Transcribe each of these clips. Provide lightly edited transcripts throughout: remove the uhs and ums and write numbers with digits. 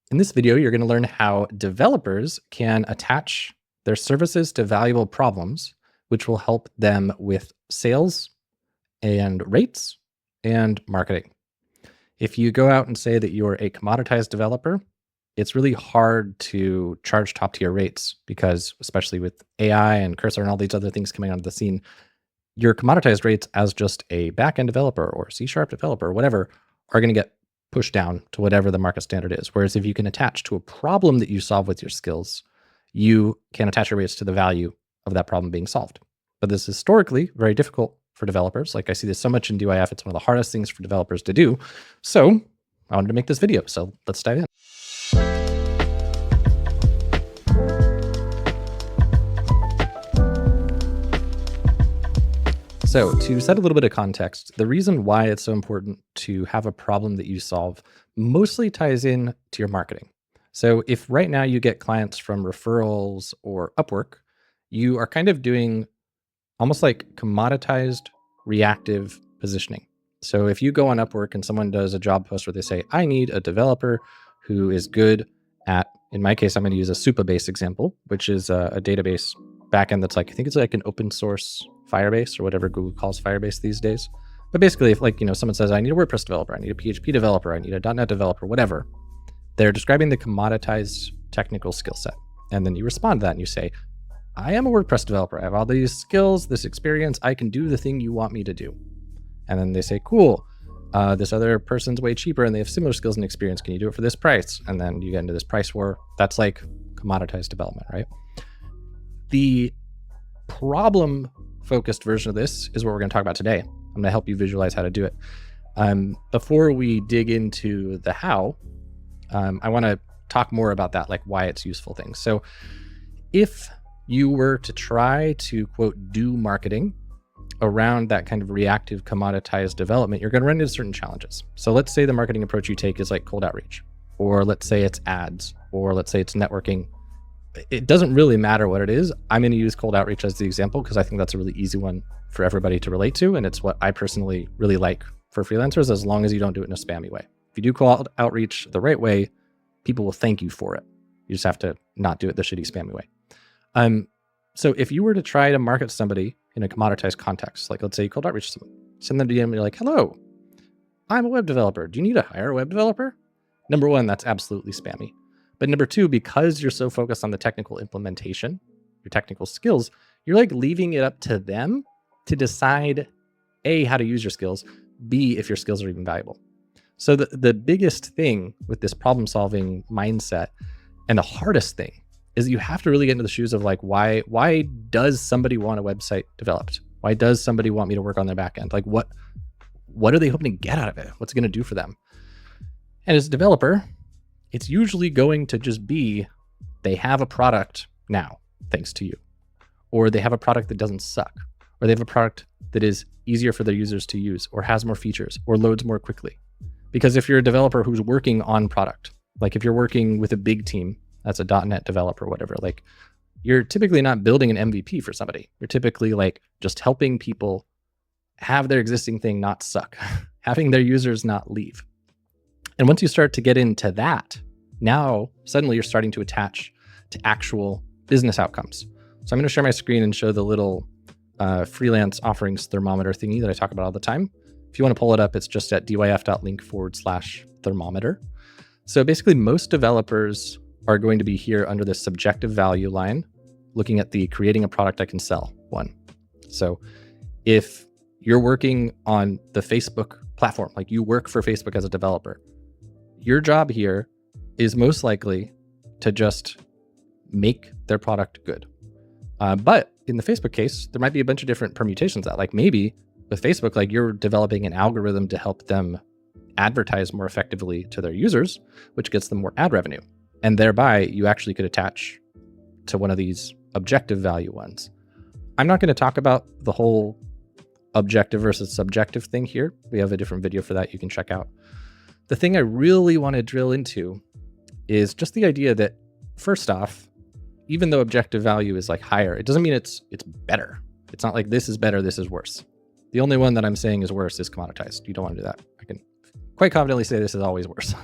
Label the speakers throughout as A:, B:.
A: In this video, you're going to learn how developers can attach their services to valuable problems, which will help them with sales and rates and marketing. If you go out and say that you're a commoditized developer, it's really hard to charge top tier rates because, especially with AI and Cursor and all these other things coming onto the scene, your commoditized rates as just a backend developer or C# developer or whatever are going to get pushed down to whatever the market standard is. Whereas if you can attach to a problem that you solve with your skills, you can attach your rates to the value of that problem being solved. But this is historically very difficult for developers. Like I see this so much in DYF, it's one of the hardest things for developers to do. So I wanted to make this video. So let's dive in. So to set a little bit of context, the reason why it's so important to have a problem that you solve mostly ties in to your marketing. So if right now you get clients from referrals or Upwork, you are kind of doing almost like commoditized reactive positioning. So if you go on Upwork and someone does a job post where they say, I need a developer who is good at, in my case, I'm going to use a Supabase example, which is a database backend that's like, I think it's like an open source Firebase or whatever Google calls Firebase these days. But basically, if someone says, I need a WordPress developer, I need a PHP developer, I need a .NET developer, whatever, they're describing the commoditized technical skill set. And then you respond to that and you say, I am a WordPress developer. I have all these skills, this experience. I can do the thing you want me to do. And then they say, cool, this other person's way cheaper and they have similar skills and experience. Can you do it for this price? And then you get into this price war. That's like commoditized development, right? The problem-focused version of this is what we're going to talk about today. I'm going to help you visualize how to do it. Before we dig into the how, I want to talk more about that, like why it's useful things. So if you were to try to, quote, do marketing around that kind of reactive commoditized development, you're going to run into certain challenges. So let's say the marketing approach you take is like cold outreach, or let's say it's ads, or let's say it's networking. It doesn't really matter what it is. I'm going to use cold outreach as the example because I think that's a really easy one for everybody to relate to. And it's what I personally really like for freelancers, as long as you don't do it in a spammy way. If you do cold outreach the right way, people will thank you for it. You just have to not do it the shitty spammy way. So if you were to try to market somebody in a commoditized context, like let's say you cold outreach someone, send them a DM and you're like, hello, I'm a web developer. Do you need to hire a web developer? Number one, that's absolutely spammy. But number two, because you're so focused on the technical implementation, your technical skills, you're like leaving it up to them to decide A, how to use your skills, B, if your skills are even valuable. So the biggest thing with this problem solving mindset and the hardest thing is you have to really get into the shoes of like, why does somebody want a website developed? Why does somebody want me to work on their back end? Like what are they hoping to get out of it? What's it going to do for them? And as a developer, it's usually going to just be, they have a product now, thanks to you, or they have a product that doesn't suck, or they have a product that is easier for their users to use, or has more features, or loads more quickly. Because if you're a developer who's working on product, like if you're working with a big team, that's a .NET developer, whatever, like you're typically not building an MVP for somebody. You're typically like just helping people have their existing thing not suck, having their users not leave. And once you start to get into that, now suddenly you're starting to attach to actual business outcomes. So I'm going to share my screen and show the little freelance offerings thermometer thingy that I talk about all the time. If you want to pull it up, it's just at dyf.link/thermometer. So basically most developers are going to be here under this subjective value line, looking at the creating a product I can sell one. So if you're working on the Facebook platform, like you work for Facebook as a developer, your job here is most likely to just make their product good. But in the Facebook case, there might be a bunch of different permutations of that. Like maybe with Facebook, like you're developing an algorithm to help them advertise more effectively to their users, which gets them more ad revenue. And thereby you actually could attach to one of these objective value ones. I'm not going to talk about the whole objective versus subjective thing here. We have a different video for that you can check out. The thing I really want to drill into is just the idea that, first off, even though objective value is like higher, it doesn't mean it's better. It's not like this is better, this is worse. The only one that I'm saying is worse is commoditized. You don't want to do that. I can quite confidently say this is always worse.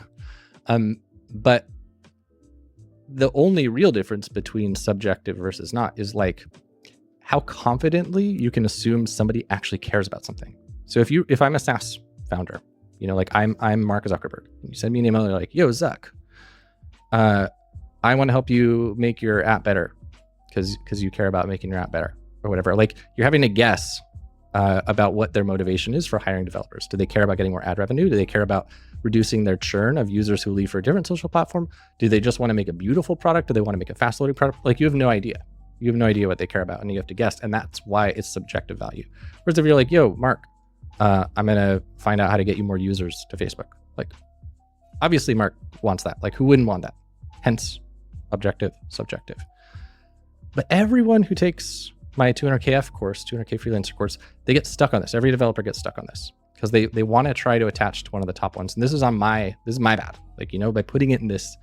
A: But the only real difference between subjective versus not is like how confidently you can assume somebody actually cares about something. So if I'm a SaaS founder, you know, like I'm Mark Zuckerberg, you send me an email, you're like, yo, Zuck, I want to help you make your app better because you care about making your app better or whatever. Like you're having to guess about what their motivation is for hiring developers. Do they care about getting more ad revenue? Do they care about reducing their churn of users who leave for a different social platform? Do they just want to make a beautiful product? Do they want to make a fast loading product? Like you have no idea. You have no idea what they care about and you have to guess. And that's why it's subjective value. Whereas if you're like, yo, Mark, I'm going to find out how to get you more users to Facebook. Like obviously Mark wants that. Like who wouldn't want that? Hence objective, subjective. But everyone who takes my 200KF course, 200K freelancer course, they get stuck on this. Every developer gets stuck on this because they want to try to attach to one of the top ones. And this is my bad. Like, you know, by putting it in this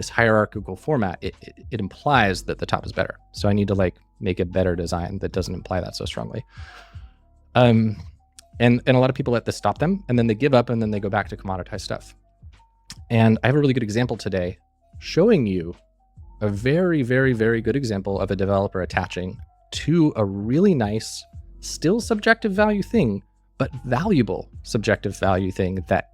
A: hierarchical format, it implies that the top is better. So I need to like make a better design that doesn't imply that so strongly. And a lot of people let this stop them and then they give up and then they go back to commoditized stuff. And I have a really good example today showing you a very, very, very good example of a developer attaching to a really nice, still subjective value thing, but valuable subjective value thing that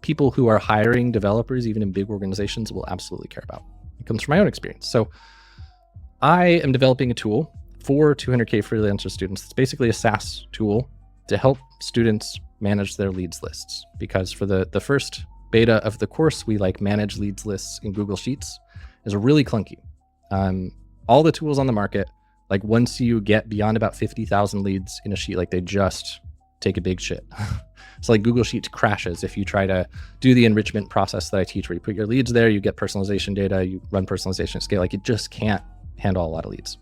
A: people who are hiring developers, even in big organizations, will absolutely care about. It comes from my own experience. So I am developing a tool for 200K freelancer students. It's basically a SaaS tool to help students manage their leads lists. Because for the first beta of the course, we like manage leads lists in Google Sheets. Is really clunky. All the tools on the market, like once you get beyond about 50,000 leads in a sheet, like they just take a big shit. So like Google Sheets crashes if you try to do the enrichment process that I teach where you put your leads there, you get personalization data, you run personalization at scale, like it just can't handle a lot of leads.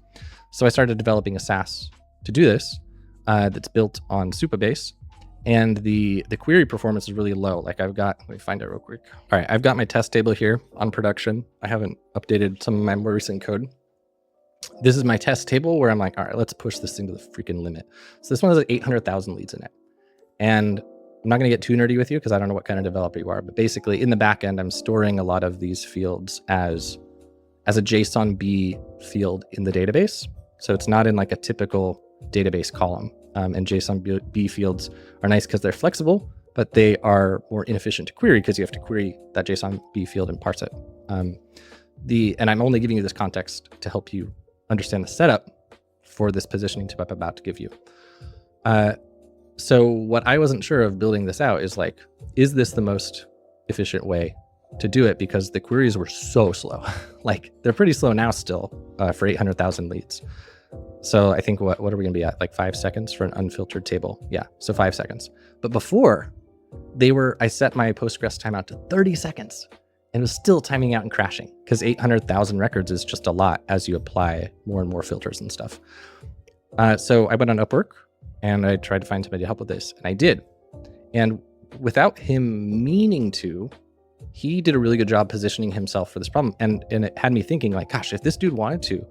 A: So I started developing a SaaS to do this that's built on Supabase. And the query performance is really low. Like let me find it real quick. All right, I've got my test table here on production. I haven't updated some of my more recent code. This is my test table where I'm like, all right, let's push this thing to the freaking limit. So this one has like 800,000 leads in it. And I'm not gonna get too nerdy with you because I don't know what kind of developer you are, but basically in the backend, I'm storing a lot of these fields as a JSON-B field in the database. So it's not in like a typical database column. And JSON-B fields are nice because they're flexible, but they are more inefficient to query because you have to query that JSON-B field and parse it. And I'm only giving you this context to help you understand the setup for this positioning tip I'm about to give you. So what I wasn't sure of building this out is like, is this the most efficient way to do it? Because the queries were so slow. Like they're pretty slow now still for 800,000 leads. So I think what are we gonna be at? Like 5 seconds for an unfiltered table? Yeah, so 5 seconds. But before I set my Postgres timeout to 30 seconds and it was still timing out and crashing because 800,000 records is just a lot as you apply more and more filters and stuff. So I went on Upwork and I tried to find somebody to help with this and I did. And without him meaning to, he did a really good job positioning himself for this problem. And it had me thinking like, gosh, if this dude wanted to,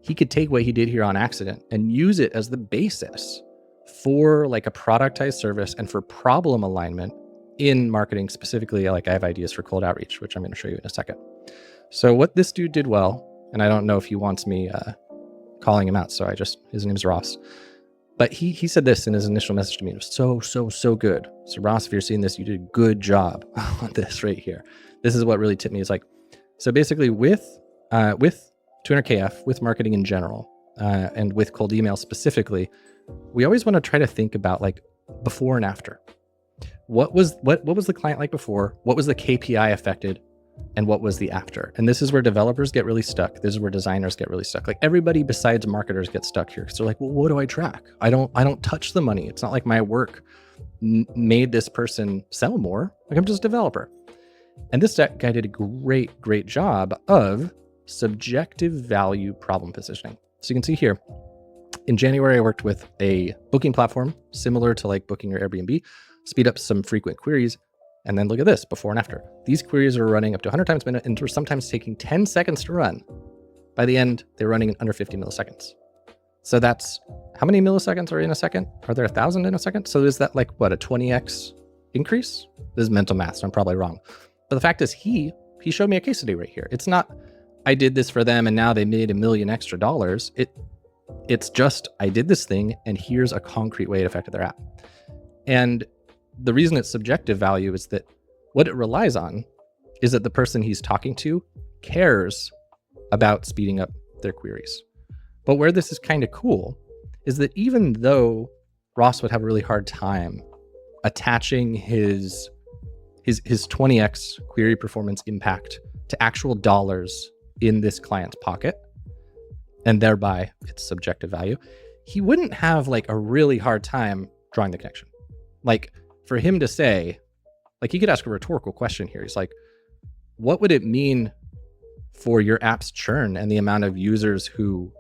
A: he could take what he did here on accident and use it as the basis for like a productized service and for problem alignment in marketing specifically. Like I have ideas for cold outreach, which I'm going to show you in a second. So what this dude did well, and I don't know if he wants me calling him out. So his name's Ross, but he said this in his initial message to me. It was so good. So Ross, if you're seeing this, you did a good job on this right here. This is what really tipped me. It's like, so basically with 200KF, with marketing in general, and with cold email specifically, we always want to try to think about like before and after. What was the client like before? What was the KPI affected? And what was the after? And this is where developers get really stuck. This is where designers get really stuck. Like everybody besides marketers get stuck here. So they're like, well, what do I track? I don't touch the money. It's not like my work made this person sell more. Like I'm just a developer. And this guy did a great job of subjective value problem positioning. So you can see here, in January, I worked with a booking platform similar to like booking or Airbnb, speed up some frequent queries. And then look at this, before and after. These queries are running up to 100 times a minute and were sometimes taking 10 seconds to run. By the end, they're running in under 50 milliseconds. So that's, how many milliseconds are in a second? Are there 1,000 in a second? So is that like, what, a 20x increase? This is mental math, so I'm probably wrong. But the fact is he showed me a case study right here. It's not, I did this for them and now they made $1 million extra. It's just, I did this thing and here's a concrete way it affected their app. And the reason it's subjective value is that what it relies on is that the person he's talking to cares about speeding up their queries. But where this is kind of cool is that even though Ross would have a really hard time attaching his 20x query performance impact to actual dollars in this client's pocket, and thereby its subjective value, he wouldn't have like a really hard time drawing the connection. Like for him to say, like he could ask a rhetorical question here. He's like, what would it mean for your app's churn and the amount of users who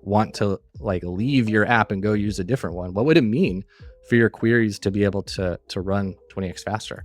A: want to like leave your app and go use a different one? What would it mean for your queries to be able to run 20x faster?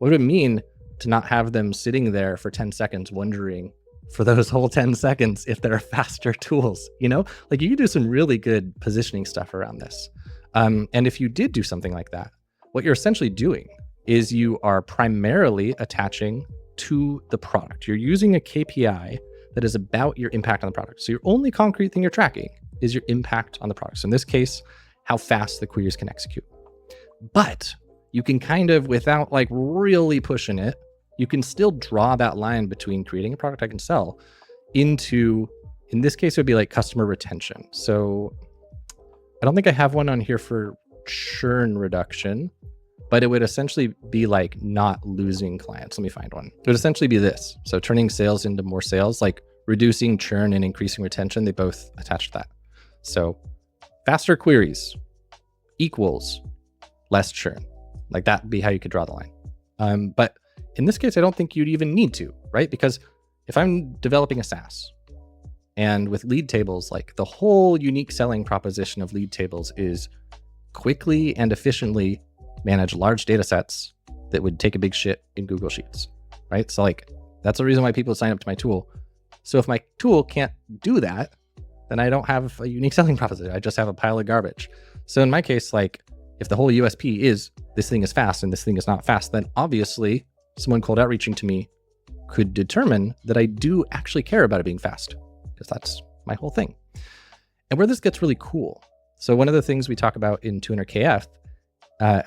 A: What would it mean to not have them sitting there for 10 seconds wondering for those whole 10 seconds if there are faster tools? You know, like you could do some really good positioning stuff around this. And if you did do something like that, what you're essentially doing is you are primarily attaching to the product. You're using a KPI that is about your impact on the product. So your only concrete thing you're tracking is your impact on the product. So in this case, how fast the queries can execute. But you can kind of, without like really pushing it, you can still draw that line between creating a product I can sell into, in this case, it would be like customer retention. So I don't think I have one on here for churn reduction, but it would essentially be like not losing clients. Let me find one. It would essentially be this. So turning sales into more sales, like reducing churn and increasing retention, they both attach to that. So faster queries equals less churn. Like that would be how you could draw the line. But in this case, I don't think you'd even need to, right? Because if I'm developing a SaaS and with lead tables, like the whole unique selling proposition of lead tables is quickly and efficiently manage large data sets that would take a big shit in Google Sheets, right? So like, that's the reason why people sign up to my tool. So if my tool can't do that, then I don't have a unique selling proposition. I just have a pile of garbage. So in my case, like if the whole USP is this thing is fast and this thing is not fast, then obviously someone cold outreaching to me could determine that I do actually care about it being fast, because that's my whole thing. And where this gets really cool. So one of the things we talk about in 200KF,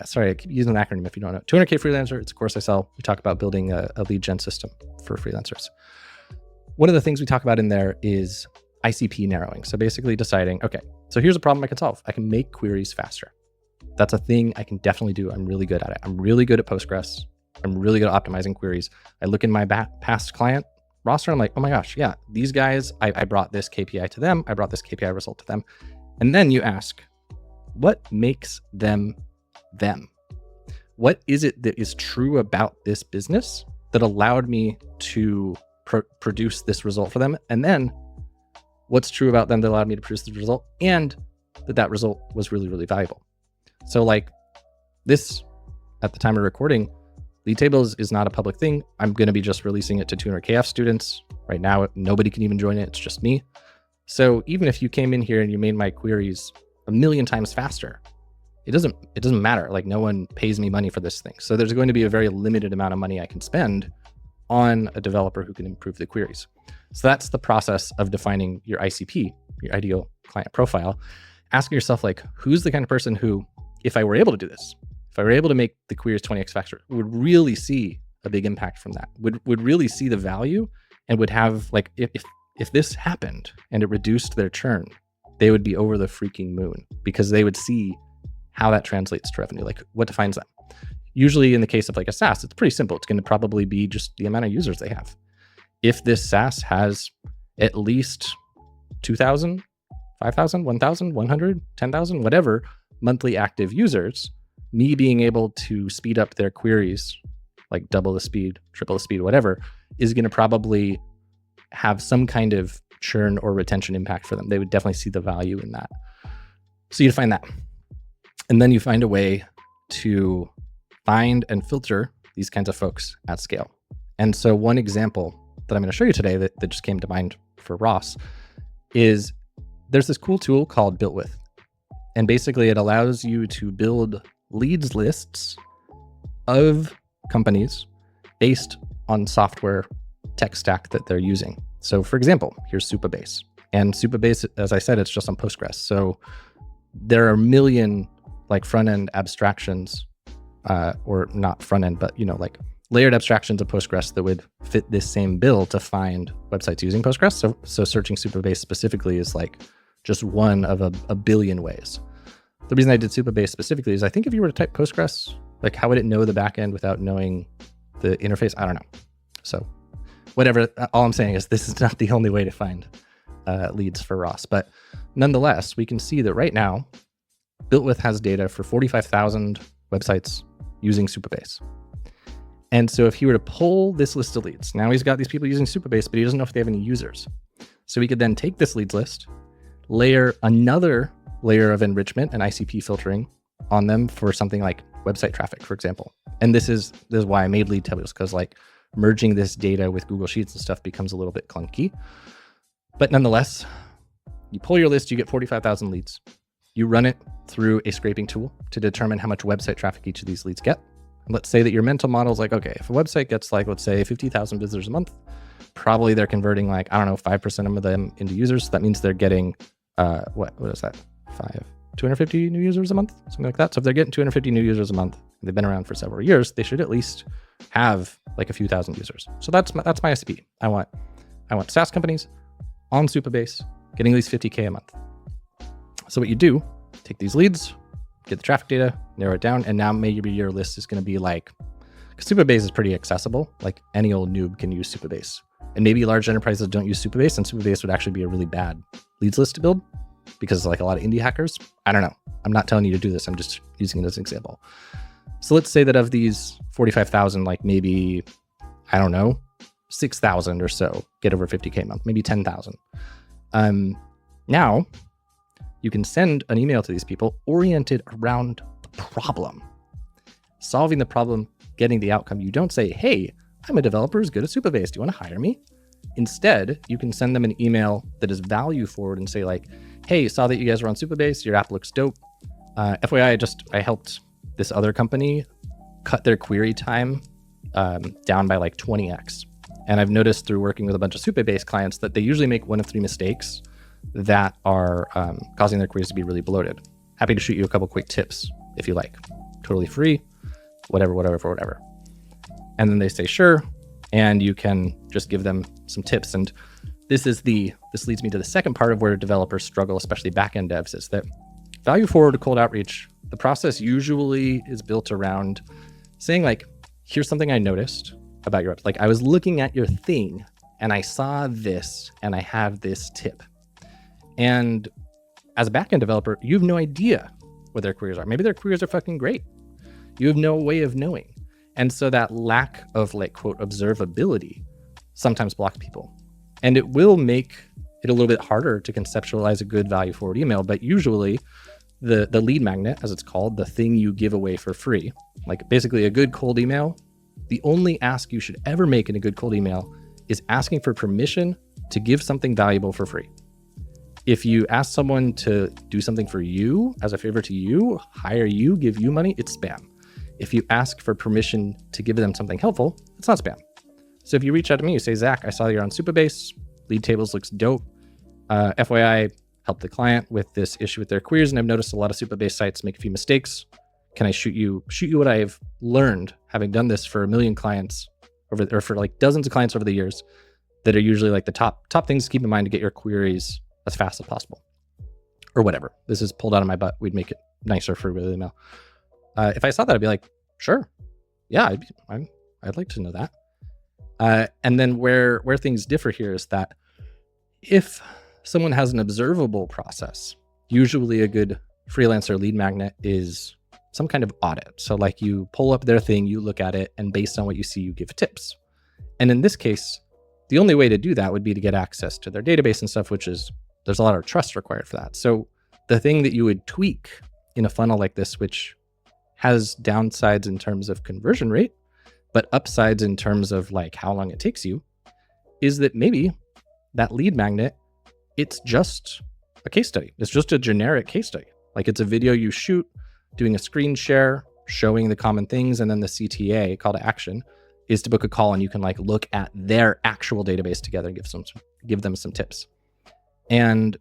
A: sorry, I keep using an acronym if you don't know. 200K Freelancer, it's a course I sell. We talk about building a lead gen system for freelancers. One of the things we talk about in there is ICP narrowing. So basically deciding, okay, so here's a problem I can solve. I can make queries faster. That's a thing I can definitely do. I'm really good at it. I'm really good at Postgres. I'm really good at optimizing queries. I look in my past client roster, I'm like, oh my gosh, yeah, these guys, I brought this KPI to them. I brought this KPI result to them. And then you ask, what makes them them? What is it that is true about this business that allowed me to produce this result for them? And then what's true about them that allowed me to produce the result and that result was really, really valuable. So like this, at the time of recording, lead tables is not a public thing. I'm going to be just releasing it to 200KF students. Right now, nobody can even join it. It's just me. So even if you came in here and you made my queries 1,000,000 times faster, it doesn't matter. Like no one pays me money for this thing. So there's going to be a very limited amount of money I can spend on a developer who can improve the queries. So that's the process of defining your ICP, your ideal client profile. Asking yourself, like, who's the kind of person who, if I were able to do this, if I were able to make the queries 20x faster, would really see a big impact from that, would really see the value and would have, like, if this happened and it reduced their churn, they would be over the freaking moon because they would see how that translates to revenue, like what defines them. Usually in the case of like a SaaS, it's pretty simple. It's going to probably be just the amount of users they have. If this SaaS has at least 2,000, 5,000, 1,000, 100, 10,000, whatever monthly active users, me being able to speed up their queries, like double the speed, triple the speed, whatever, is going to probably have some kind of churn or retention impact for them. They would definitely see the value in that. So you define that. And then you find a way to find and filter these kinds of folks at scale. And so one example that I'm going to show you today that just came to mind for Ross is there's this cool tool called BuiltWith. And basically it allows you to build leads lists of companies based on software tech stack that they're using. So for example, here's Supabase. And Supabase, as I said, it's just on Postgres. So there are a million like front-end abstractions, or not front-end, but like layered abstractions of Postgres that would fit this same bill to find websites using Postgres. So searching Supabase specifically is like just one of a billion ways. The reason I did Supabase specifically is I think if you were to type Postgres, like how would it know the backend without knowing the interface? I don't know. So whatever, all I'm saying is this is not the only way to find leads for Ross. But nonetheless, we can see that right now, BuiltWith has data for 45,000 websites using Supabase. And so if he were to pull this list of leads, now he's got these people using Supabase, but he doesn't know if they have any users. So he could then take this leads list, layer another layer of enrichment and ICP filtering on them for something like website traffic, for example. And this is why I made lead tables, because like merging this data with Google Sheets and stuff becomes a little bit clunky. But nonetheless, you pull your list, you get 45,000 leads. You run it through a scraping tool to determine how much website traffic each of these leads get. And let's say that your mental model is like, okay, if a website gets like, let's say 50,000 visitors a month, probably they're converting like, I don't know, 5% of them into users. So that means they're getting, what is that? 250 new users a month, something like that. So if they're getting 250 new users a month, and they've been around for several years, they should at least have like a few thousand users. So that's my ICP. I want SaaS companies on Supabase getting at least 50K a month. So what you do, take these leads, get the traffic data, narrow it down, and now maybe your list is going to be like, because Supabase is pretty accessible. Like any old noob can use Supabase. And maybe large enterprises don't use Supabase, and Supabase would actually be a really bad leads list to build because like a lot of indie hackers. I don't know. I'm not telling you to do this. I'm just using it as an example. So let's say that of these 45,000, like maybe, I don't know, 6,000 or so get over 50K a month, maybe 10,000. Now you can send an email to these people oriented around the problem, solving the problem, getting the outcome. You don't say, hey, I'm a developer who's good at Supabase. Do you want to hire me? Instead, you can send them an email that is value forward and say like, hey, saw that you guys were on Supabase. Your app looks dope. FYI, I helped this other company cut their query time down by like 20x. And I've noticed through working with a bunch of Supabase clients that they usually make one of three mistakes that are causing their queries to be really bloated. Happy to shoot you a couple quick tips if you like. Totally free, whatever. And then they say, sure. And you can just give them some tips. And this leads me to the second part of where developers struggle, especially backend devs, is that value forward to cold outreach, the process usually is built around saying like, here's something I noticed about your website. Like I was looking at your thing and I saw this and I have this tip. And as a backend developer, you have no idea what their queries are. Maybe their queries are fucking great. You have no way of knowing. And so that lack of like, quote, observability sometimes blocks people. And it will make it a little bit harder to conceptualize a good value forward email. But usually the lead magnet, as it's called, the thing you give away for free, like basically a good cold email, the only ask you should ever make in a good cold email is asking for permission to give something valuable for free. If you ask someone to do something for you as a favor to you, hire you, give you money, it's spam. If you ask for permission to give them something helpful, it's not spam. So if you reach out to me, you say, Zach, I saw you're on Supabase, lead tables looks dope. FYI, help the client with this issue with their queries, and I've noticed a lot of Supabase sites make a few mistakes. Can I shoot you what I've learned having done this for a million clients or for like dozens of clients over the years that are usually like the top things to keep in mind to get your queries as fast as possible or whatever. This is pulled out of my butt. We'd make it nicer for the email. If I saw that, I'd be like, sure. Yeah, I'd like to know that. And then where things differ here is that if someone has an observable process, usually a good freelancer lead magnet is some kind of audit. So like you pull up their thing, you look at it, and based on what you see, you give tips. And in this case, the only way to do that would be to get access to their database and stuff, which is, there's a lot of trust required for that. So the thing that you would tweak in a funnel like this, which has downsides in terms of conversion rate, but upsides in terms of like how long it takes you, is that maybe that lead magnet, it's just a case study. It's just a generic case study. Like it's a video you shoot, doing a screen share, showing the common things, and then the CTA, call to action, is to book a call and you can like look at their actual database together and give them some tips. And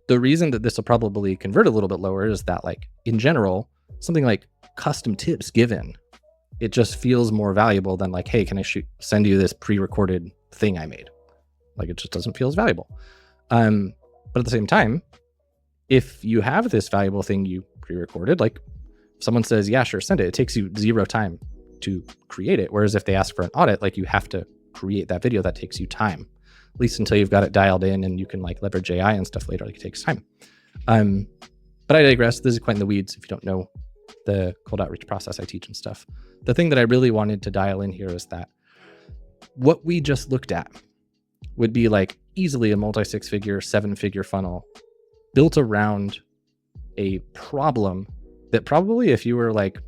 A: the reason that this will probably convert a little bit lower is that like in general, something like custom tips given, it just feels more valuable than like, hey, can I send you this pre-recorded thing I made? Like it just doesn't feel as valuable. But at the same time, if you have this valuable thing you pre-recorded, like someone says, yeah, sure, send it. It takes you 0 time to create it. Whereas if they ask for an audit, like you have to create that video, that takes you time, at least until you've got it dialed in and you can like leverage AI and stuff later. Like it takes time. But I digress. This is quite in the weeds if you don't know the cold outreach process I teach and stuff. The thing that I really wanted to dial in here is that what we just looked at would be like easily a multi 6-figure, 7-figure funnel built around a problem that probably if you were like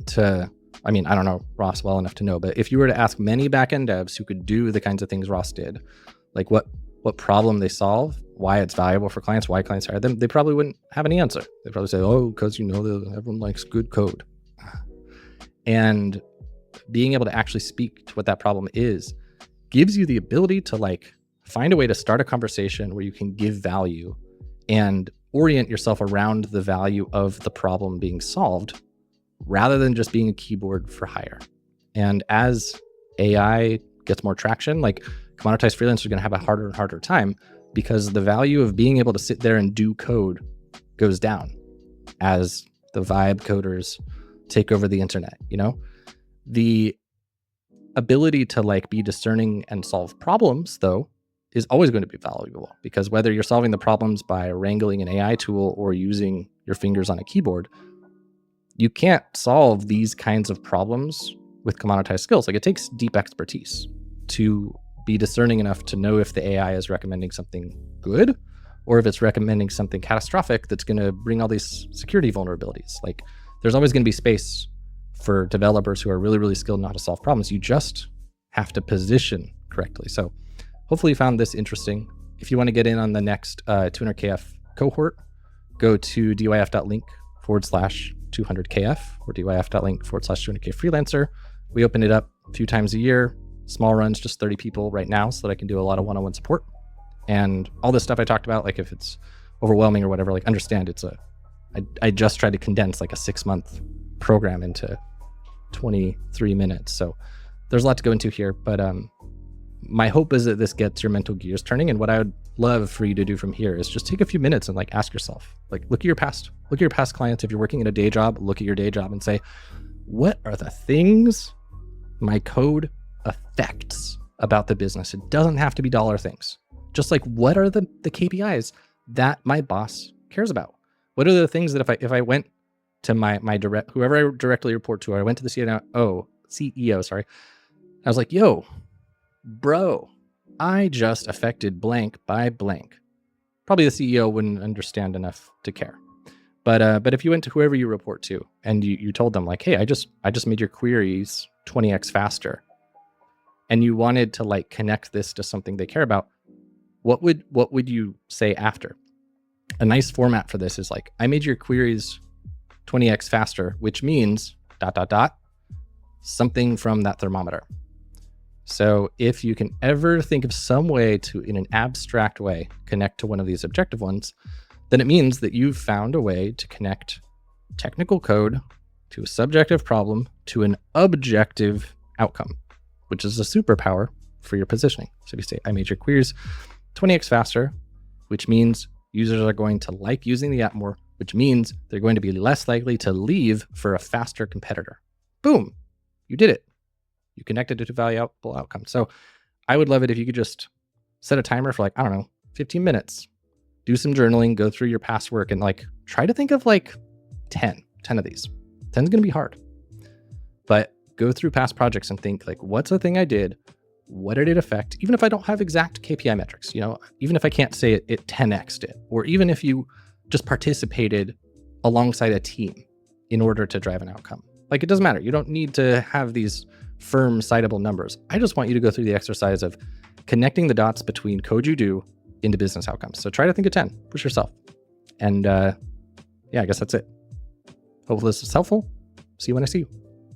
A: to, I mean, I don't know Ross well enough to know, but if you were to ask many backend devs who could do the kinds of things Ross did, like what problem they solve, why it's valuable for clients, why clients hire them, they probably wouldn't have any answer. They'd probably say, oh, because everyone likes good code. And being able to actually speak to what that problem is gives you the ability to like find a way to start a conversation where you can give value and orient yourself around the value of the problem being solved rather than just being a keyboard for hire. And as AI gets more traction, like commoditized freelancers are going to have a harder and harder time because the value of being able to sit there and do code goes down as the vibe coders take over the internet. You know, the ability to like be discerning and solve problems though is always going to be valuable, because whether you're solving the problems by wrangling an AI tool or using your fingers on a keyboard, you can't solve these kinds of problems with commoditized skills. Like it takes deep expertise to be discerning enough to know if the AI is recommending something good or if it's recommending something catastrophic that's going to bring all these security vulnerabilities. Like there's always going to be space for developers who are really, really skilled in how to solve problems. You just have to position correctly. So hopefully you found this interesting. If you want to get in on the next 200KF cohort, go to dyf.link/200KF or dyf.link/200K freelancer. We open it up a few times a year, small runs, just 30 people right now, so that I can do a lot of one-on-one support. And all this stuff I talked about, like if it's overwhelming or whatever, like understand I just tried to condense like a 6-month program into 23 minutes. So there's a lot to go into here, but my hope is that this gets your mental gears turning. And what I would love for you to do from here is just take a few minutes and like ask yourself, like look at your past clients. If you're working in a day job, look at your day job and say, what are the things my code affects about the business? It doesn't have to be dollar things. Just like, what are the KPIs that my boss cares about? What are the things that if I went to my whoever I directly report to, or I went to the CEO, sorry, I was like, yo, bro, I just affected blank by blank. Probably the CEO wouldn't understand enough to care. But if you went to whoever you report to and you told them like, hey, I just made your queries 20x faster, and you wanted to like connect this to something they care about, what would you say after? A nice format for this is like, I made your queries 20x faster, which means ... something from that thermometer. So if you can ever think of some way to, in an abstract way, connect to one of these objective ones, then it means that you've found a way to connect technical code to a subjective problem to an objective outcome, which is a superpower for your positioning. So if you say, I made your queries 20x faster, which means users are going to like using the app more, which means they're going to be less likely to leave for a faster competitor. Boom, you did it. You connected it to valuable outcome. So I would love it if you could just set a timer for like, I don't know, 15 minutes, do some journaling, go through your past work and like, try to think of like 10 of these. 10 is going to be hard, but go through past projects and think like, what's the thing I did? What did it affect? Even if I don't have exact KPI metrics, you know, even if I can't say it 10x'd it, or even if you just participated alongside a team in order to drive an outcome. Like it doesn't matter. You don't need to have these firm citable numbers. I just want you to go through the exercise of connecting the dots between code you do into business outcomes. So try to think of 10, push yourself. And yeah, I guess that's it. Hopefully this is helpful. See you when I see you.